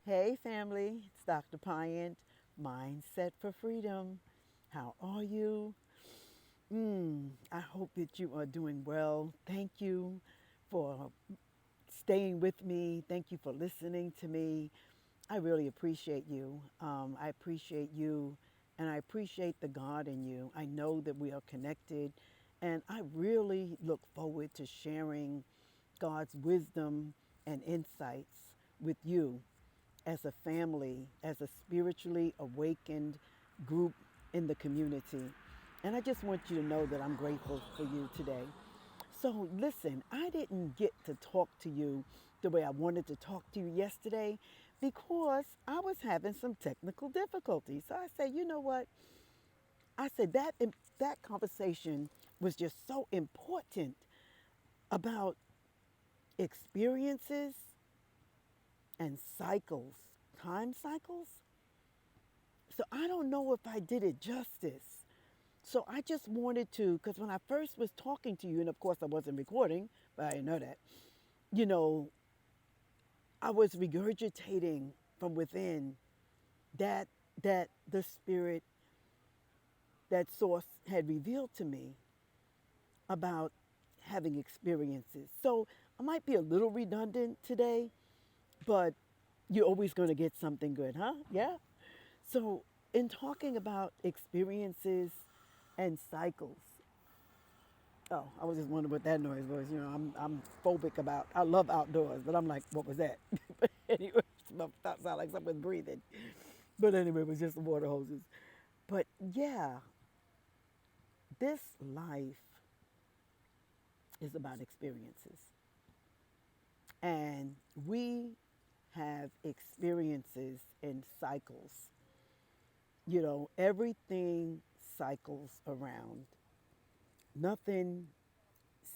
Hey, family, it's Dr. Pyant, Mindset for Freedom. How are you? I hope that you are doing well. Thank you for staying with me. Thank you for listening to me. I really appreciate you. I appreciate you, and I appreciate the God in you. I know that we are connected, and I really look forward to sharing God's wisdom and insights with you as a family, as a spiritually awakened group in the community. And I just want you to know that I'm grateful for you today. So, listen, I didn't get to talk to you the way I wanted to talk to you yesterday because I was having some technical difficulties. So I said, you know what? I said that conversation was just so important about experiences and cycles, time cycles. So I don't know if I did it justice. So I just wanted to, because when I first was talking to you, and of course I wasn't recording, but I didn't know that, you know, I was regurgitating from within that that the spirit, that source had revealed to me about having experiences. So I might be a little redundant today, but you're always going to get something good, huh? Yeah. So in talking about experiences and cycles, oh, I was just wondering what that noise was. You know, I'm phobic about. I love outdoors, but I'm like, what was that? But anyway, that sounded like someone breathing. But anyway, it was just the water hoses. But yeah, this life is about experiences, and we have experiences in cycles. You know, everything cycles around. Nothing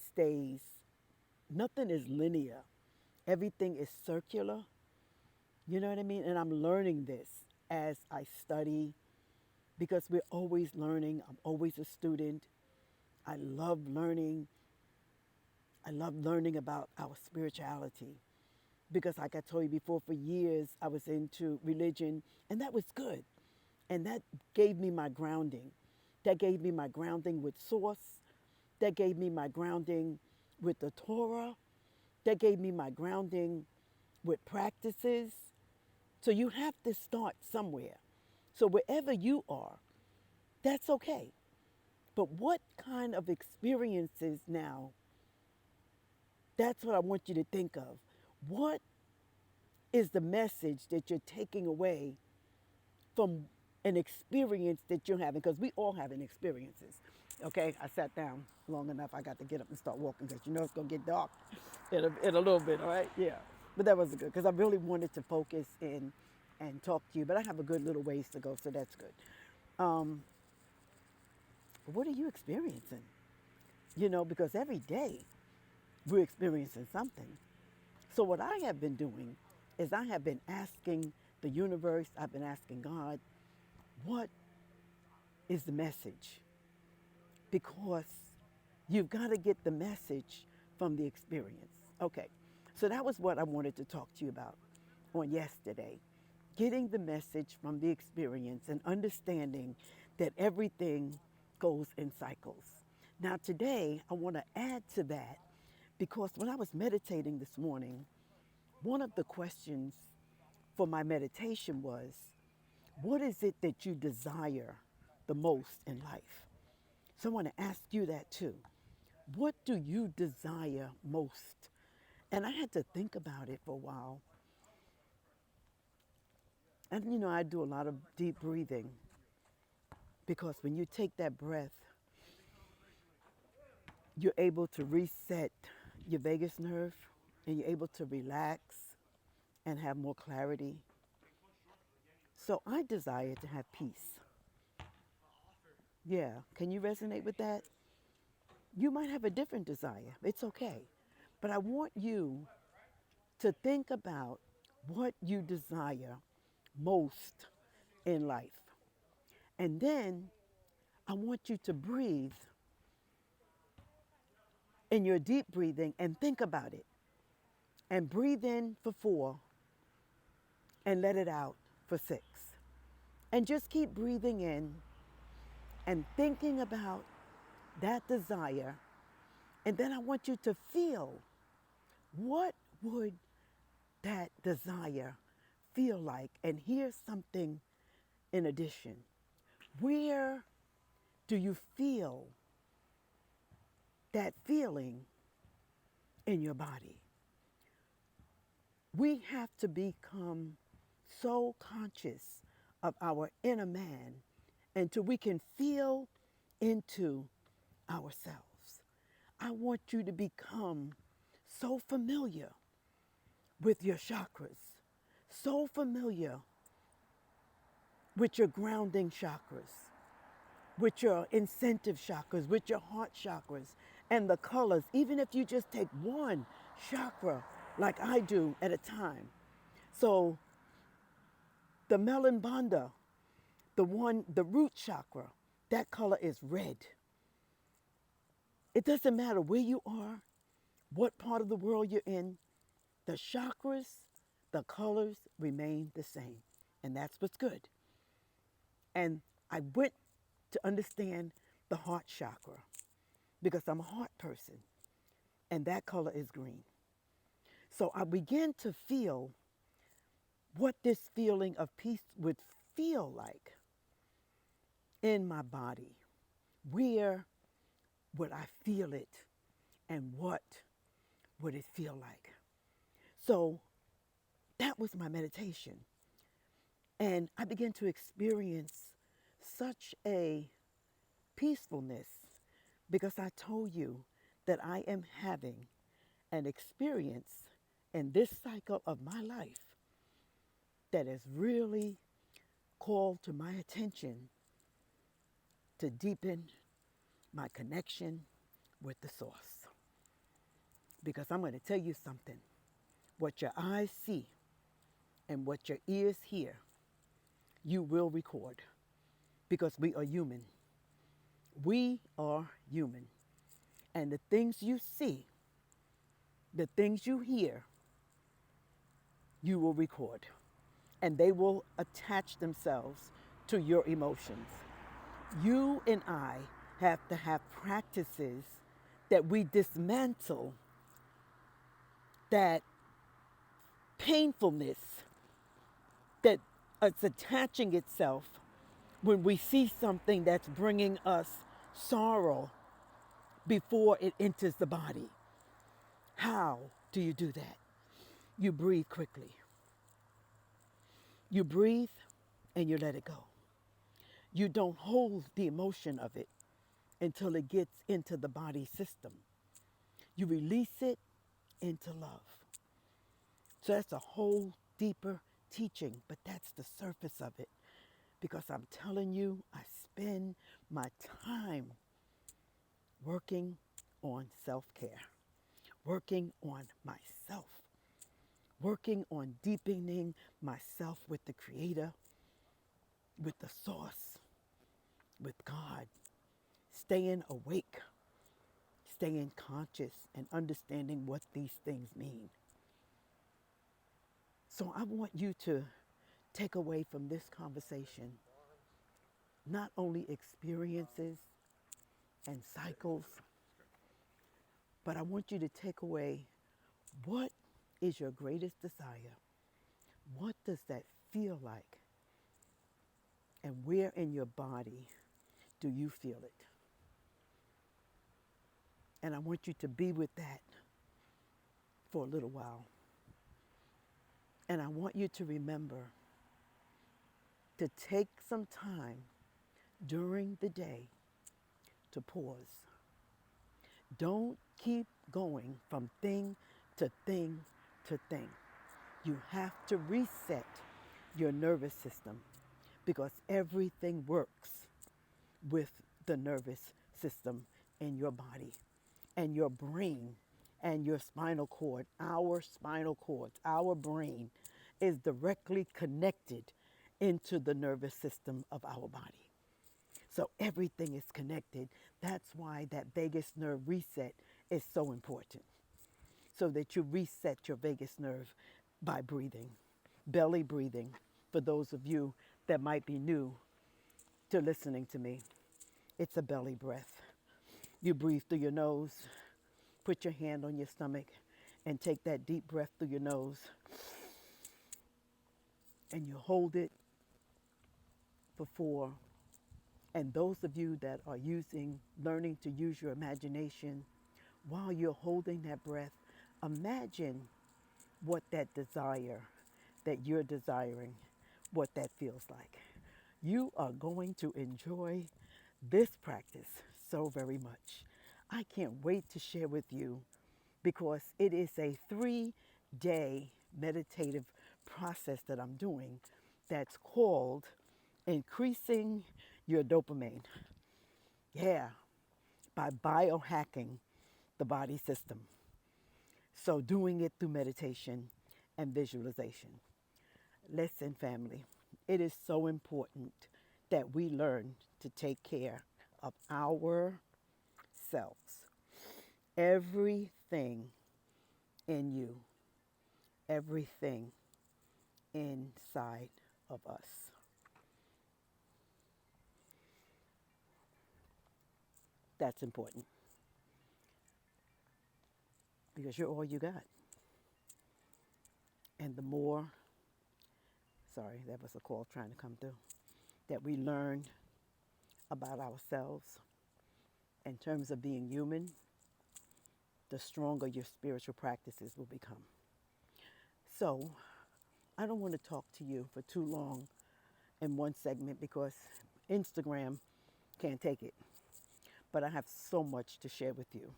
stays. Nothing is linear. Everything is circular. You know what I mean? And I'm learning this as I study because we're always learning. I'm always a student. I love learning. I love learning about our spirituality because, like I told you before, for years I was into religion, and that was good. And that gave me my grounding. That gave me my grounding with Source. That gave me my grounding with the Torah. That gave me my grounding with practices. So you have to start somewhere. So wherever you are, that's okay. But what kind of experiences now? That's what I want you to think of. What is the message that you're taking away from an experience that you're having? Because we all having experiences. Okay, I sat down long enough. I got to get up and start walking because you know it's gonna get dark in a little bit. All right, yeah. But that was good because I really wanted to focus in and talk to you. But I have a good little ways to go, so that's good. Um, what are you experiencing? You know, because every day we're experiencing something. So, what I have been doing is I have been asking the universe, I've been asking God, what is the message? Because you've got to get the message from the experience. Okay, so that was what I wanted to talk to you about on yesterday. Getting the message from the experience and understanding that everything goes in cycles. Now, today, I want to add to that because when I was meditating this morning, one of the questions for my meditation was, what is it that you desire the most in life? So I want to ask you that too. What do you desire most? And I had to think about it for a while. And you know, I do a lot of deep breathing because when you take that breath, you're able to reset your vagus nerve and you're able to relax and have more clarity. So I desire to have peace. Yeah, can you resonate with that? You might have a different desire. It's okay. But I want you to think about what you desire most in life. And then I want you to breathe in your deep breathing and think about it. And breathe in for 4 and let it out for 6. And just keep breathing in and thinking about that desire. And then I want you to feel, what would that desire feel like? And here's something in addition. Where do you feel that feeling in your body? We have to become so conscious of our inner man until we can feel into ourselves. I want you to become so familiar with your chakras, so familiar with your grounding chakras, with your incentive chakras, with your heart chakras, and the colors. Even if you just take one chakra, like I do, at a time. So the melon bandha, the root chakra, that color is red. It doesn't matter where you are, what part of the world you're in, the chakras, the colors remain the same. And that's what's good. And I went to understand the heart chakra because I'm a heart person, and that color is green. So I began to feel what this feeling of peace would feel like in my body. Where would I feel it, and what would it feel like? So that was my meditation. And I began to experience such a peacefulness because I told you that I am having an experience in this cycle of my life that has really called to my attention to deepen my connection with the source. Because I'm going to tell you something. What your eyes see and what your ears hear, you will record, because we are human. We are human. And the things you see, the things you hear, you will record. And they will attach themselves to your emotions. You and I have to have practices that we dismantle that painfulness that it's attaching itself when we see something that's bringing us sorrow before it enters the body. How do you do that? You breathe quickly. You breathe and you let it go. You don't hold the emotion of it until it gets into the body system. You release it into love. So that's a whole deeper teaching, but that's the surface of it. Because I'm telling you, I spend my time working on self-care, working on myself, working on deepening myself with the Creator, with the source, with God, staying awake, staying conscious, and understanding what these things mean. So I want you to take away from this conversation not only experiences and cycles, but I want you to take away, what is your greatest desire? What does that feel like? And where in your body do you feel it? And I want you to be with that for a little while. And I want you to remember to take some time during the day to pause. Don't keep going from thing to thing to thing. You have to reset your nervous system because everything works with the nervous system in your body and your brain and your spinal cord. Our spinal cords, our brain is directly connected into the nervous system of our body. So everything is connected. That's why that vagus nerve reset is so important. So that you reset your vagus nerve by breathing. belly breathing, for those of you that might be new to listening to me, it's a belly breath. You breathe through your nose, put your hand on your stomach, and take that deep breath through your nose, and you hold it for 4. And those of you that are learning to use your imagination while you're holding that breath, imagine what that desire that you're desiring, what that feels like. You are going to enjoy this practice so very much. I can't wait to share with you because it is a 3-day meditative process that I'm doing that's called increasing your dopamine. Yeah, by biohacking the body system. So doing it through meditation and visualization. Listen, family, it is so important that we learn to take care of ourselves. Everything in you, everything inside of us. That's important because you're all you got. And the more, sorry, that was a call trying to come through, that we learn about ourselves in terms of being human, the stronger your spiritual practices will become. So, I don't want to talk to you for too long in one segment because Instagram can't take it. But I have so much to share with you.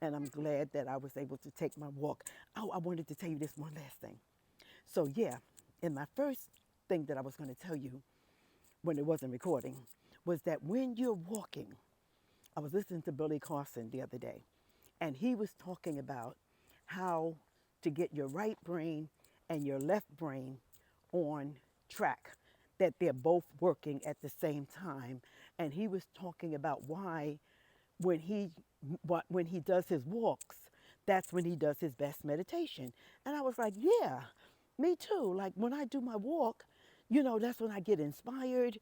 And I'm glad that I was able to take my walk. Oh, I wanted to tell you this one last thing. So, yeah, in my first thing that I was going to tell you when it wasn't recording was that when you're walking, I was listening to Billy Carson the other day, and he was talking about how to get your right brain and your left brain on track, that they're both working at the same time. And he was talking about why when he does his walks, that's when he does his best meditation. And I was like, yeah, me too. Like when I do my walk, that's when I get inspired.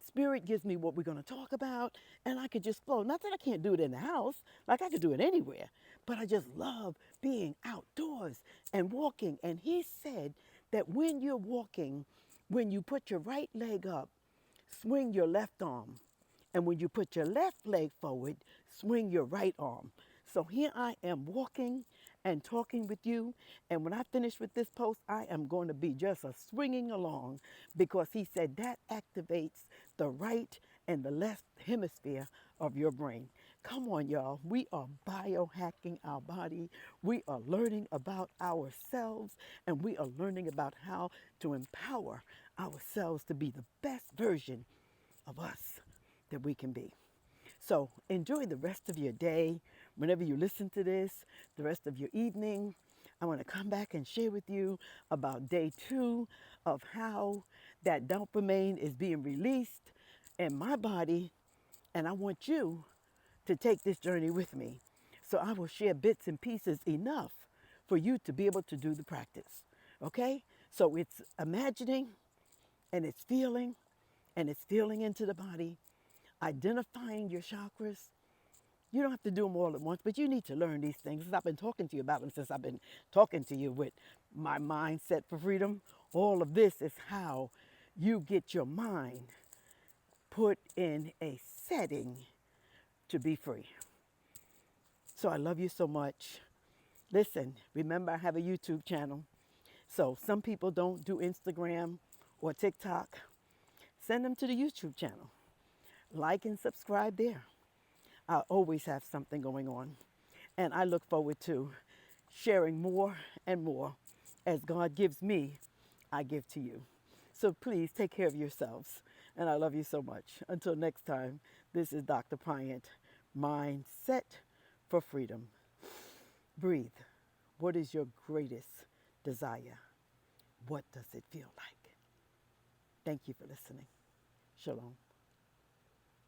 Spirit gives me what we're going to talk about, and I could just flow. Not that I can't do it in the house, like I could do it anywhere, but I just love being outdoors and walking. And he said that when you're walking, when you put your right leg up, swing your left arm. And when you put your left leg forward, swing your right arm. So here I am walking and talking with you. And when I finish with this post, I am going to be just a swinging along because he said that activates the right and the left hemisphere of your brain. Come on, y'all. We are biohacking our body. We are learning about ourselves, and we are learning about how to empower ourselves to be the best version of us that we can be. So enjoy the rest of your day. Whenever you listen to this, the rest of your evening, I want to come back and share with you about day 2 of how that dopamine is being released in my body. And I want you to take this journey with me. So I will share bits and pieces enough for you to be able to do the practice. Okay? So it's imagining and it's feeling into the body, identifying your chakras. You don't have to do them all at once, but you need to learn these things. I've been talking to you about them since I've been talking to you with my mindset for freedom. All of this is how you get your mind put in a setting to be free. So I love you so much. Listen, remember I have a YouTube channel. So some people don't do Instagram or TikTok. Send them to the YouTube channel. Like and subscribe there. I always have something going on. And I look forward to sharing more and more. As God gives me, I give to you. So please take care of yourselves. And I love you so much. Until next time, this is Dr. Bryant, Mindset for Freedom. Breathe. What is your greatest desire? What does it feel like? Thank you for listening. Shalom.